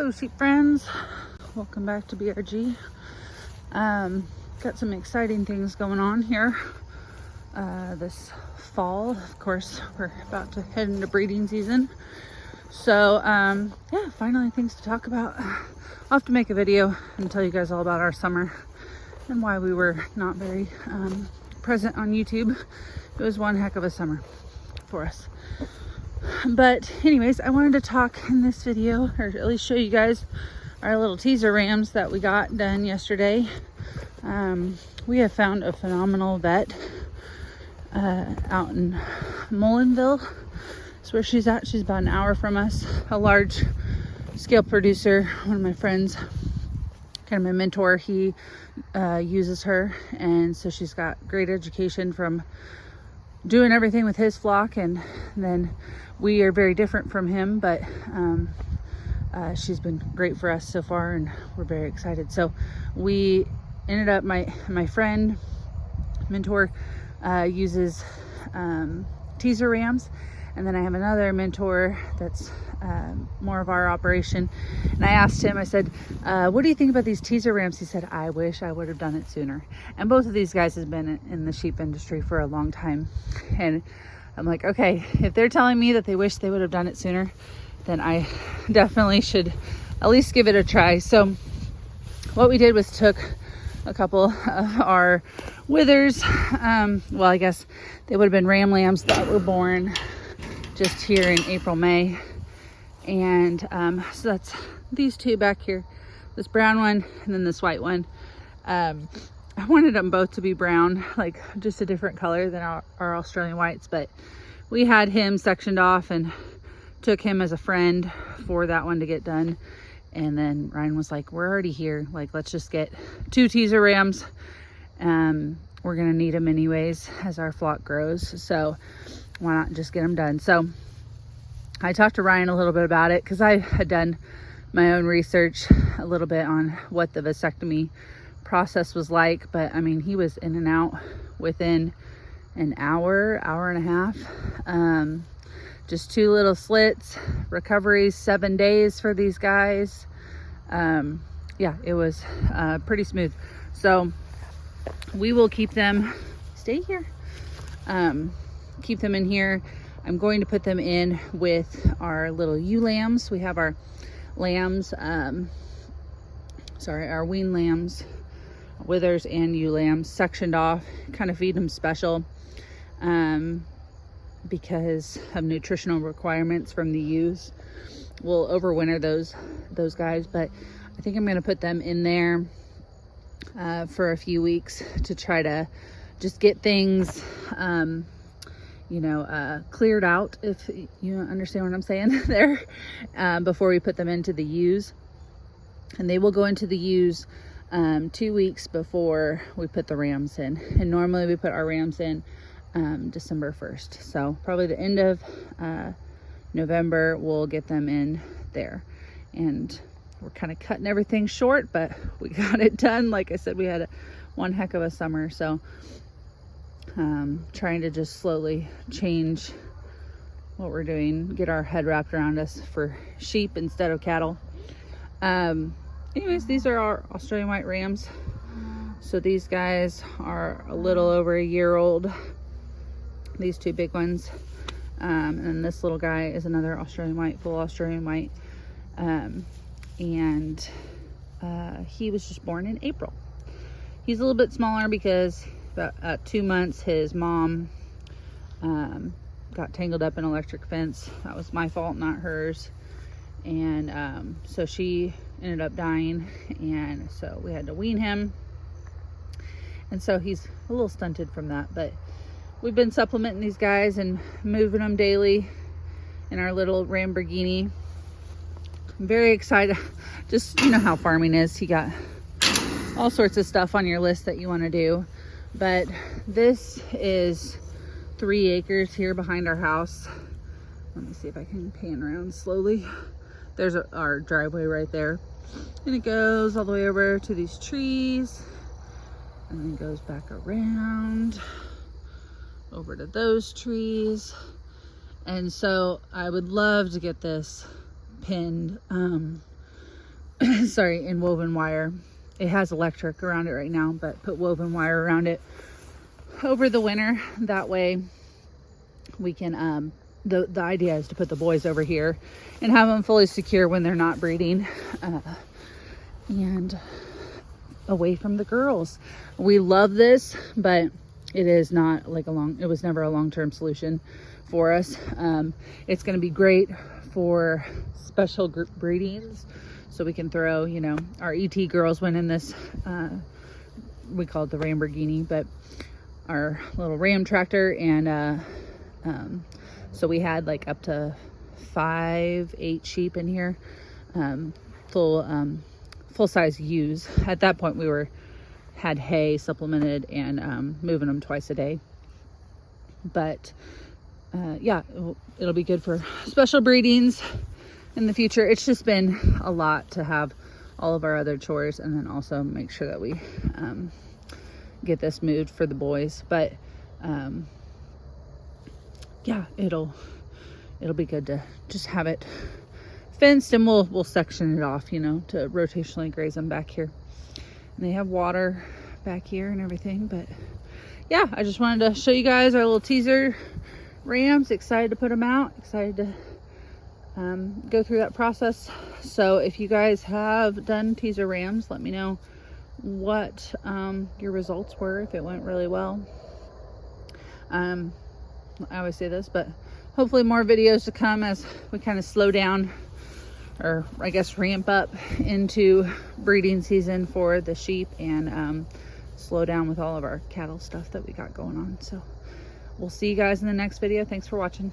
Hello sheep friends, welcome back to BRG. Got some exciting things going on here this fall. Of course, we're about to head into breeding season, so yeah, finally things to talk about. I'll have to make a video and tell you guys all about our summer and why we were not very present on YouTube. It was one heck of a summer for us. But anyways, I wanted to talk in this video, or at least show you guys our little teaser rams that we got done yesterday. We have found a phenomenal vet out in Mullinville. That's where she's at. She's about an hour from us. A large scale producer, one of my friends, kind of my mentor, he uses her, and so she's got great education from doing everything with his flock, and then we are very different from him, but she's been great for us so far, and we're very excited. So we ended up, my friend mentor uses teaser rams, and then I have another mentor that's more of our operation, and I asked him, I said, what do you think about these teaser rams? He said, I wish I would have done it sooner. And both of these guys have been in the sheep industry for a long time, and I'm like, okay, if they're telling me that they wish they would have done it sooner, then I definitely should at least give it a try. So what we did was took a couple of our withers, well, I guess they would have been ram lambs that were born just here in April, May. And so that's these two back here, this brown one and then this white one. I wanted them both to be brown, like just a different color than our Australian whites, but we had him sectioned off and took him as a friend for that one to get done. And then Ryan was like, we're already here, like let's just get 2 teaser rams. We're gonna need them anyways as our flock grows, so why not just get them done? So I talked to Ryan a little bit about it because I had done my own research a little bit on what the vasectomy process was like, but I mean, he was in and out within an hour and a half. Just 2 little slits, recoveries 7 days for these guys. Yeah, it was pretty smooth. So we will keep them, stay here, keep them in here. I'm going to put them in with our little ewe lambs. We have our lambs, our wean lambs, withers and ewe lambs sectioned off, kind of feed them special because of nutritional requirements from the ewes. We'll overwinter those guys, but I think I'm going to put them in there for a few weeks to try to just get things cleared out, if you understand what I'm saying there, before we put them into the ewes. And they will go into the ewes 2 weeks before we put the rams in, and normally we put our rams in December 1st, so probably the end of November we'll get them in there. And we're kind of cutting everything short, but we got it done. Like I said, we had one heck of a summer, so trying to just slowly change what we're doing, get our head wrapped around us for sheep instead of cattle. Anyways, these are our Australian white rams. So these guys are a little over a year old, these 2 big ones, and then this little guy is another Australian white, full Australian white, and he was just born in April. He's a little bit smaller because about 2 months his mom got tangled up in an electric fence. That was my fault, not hers. And so she ended up dying, and so we had to wean him, and so he's a little stunted from that. But we've been supplementing these guys and moving them daily in our little Lamborghini. I'm very excited. Just, you know how farming is, you got all sorts of stuff on your list that you want to do. But this is 3 acres here behind our house. Let me see if I can pan around slowly. There's our driveway right there, and it goes all the way over to these trees, and then goes back around over to those trees. And so I would love to get this pinned sorry, in woven wire. It has electric around it right now, but put woven wire around it over the winter. That way we can, the idea is to put the boys over here and have them fully secure when they're not breeding, and away from the girls. We love this, but it is not like it was never a long-term solution for us. It's going to be great for special group breedings, so we can throw, you know, our ET girls went in this, we call it the Lamborghini, but our little Ram tractor, and so we had like up to 5-8 sheep in here, full size ewes. At that point we had hay supplemented and moving them twice a day. But yeah, it'll be good for special breedings in the future. It's just been a lot to have all of our other chores, and then also make sure that we get this moved for the boys. But yeah, it'll be good to just have it fenced, and we'll section it off, you know, to rotationally graze them back here. And they have water back here and everything. But yeah, I just wanted to show you guys our little teaser rams. Excited to put them out, excited to go through that process. So if you guys have done teaser rams, let me know what your results were, if it went really well. I always say this, but hopefully more videos to come as we kind of slow down, or I guess ramp up into breeding season for the sheep, and slow down with all of our cattle stuff that we got going on. So we'll see you guys in the next video. Thanks for watching.